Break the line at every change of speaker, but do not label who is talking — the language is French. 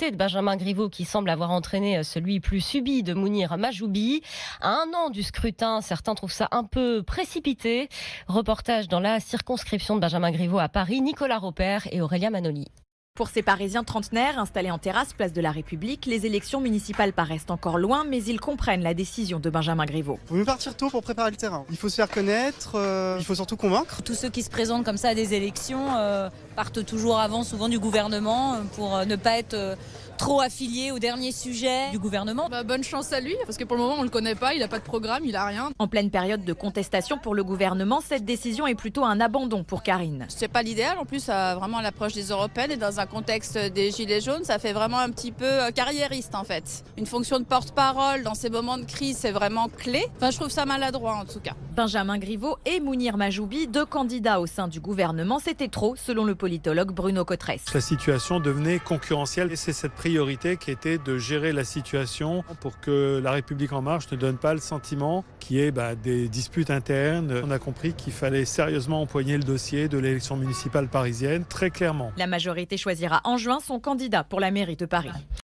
De Benjamin Griveaux qui semble avoir entraîné celui plus subi de Mounir Majoubi. À 1 an du scrutin, certains trouvent ça un peu précipité. Reportage dans la circonscription de Benjamin Griveaux à Paris, Nicolas Robert et Aurélia Manoli.
Pour ces Parisiens trentenaires installés en terrasse place de la République, les élections municipales paraissent encore loin, mais ils comprennent la décision de Benjamin Griveaux.
Il vaut mieux partir tôt pour préparer le terrain. Il faut se faire connaître, il faut surtout convaincre.
Tous ceux qui se présentent comme ça à des élections partent toujours avant, souvent du gouvernement, pour ne pas être trop affiliés au dernier sujet du gouvernement.
Bonne chance à lui, parce que pour le moment on le connaît pas, il n'a pas de programme, il a rien.
En pleine période de contestation pour le gouvernement, cette décision est plutôt un abandon pour Karine.
C'est pas l'idéal, en plus vraiment à l'approche des européennes et dans un contexte des gilets jaunes, ça fait vraiment un petit peu carriériste en fait. Une fonction de porte-parole dans ces moments de crise, c'est vraiment clé. Enfin, je trouve ça maladroit en tout cas.
Benjamin Griveaux et Mounir Majoubi, deux candidats au sein du gouvernement, c'était trop, selon le politologue Bruno Cotresse.
La situation devenait concurrentielle et c'est cette priorité qui était de gérer la situation pour que La République En Marche ne donne pas le sentiment qu'il y ait des disputes internes. On a compris qu'il fallait sérieusement empoigner le dossier de l'élection municipale parisienne, très clairement.
La majorité choisira en juin son candidat pour la mairie de Paris.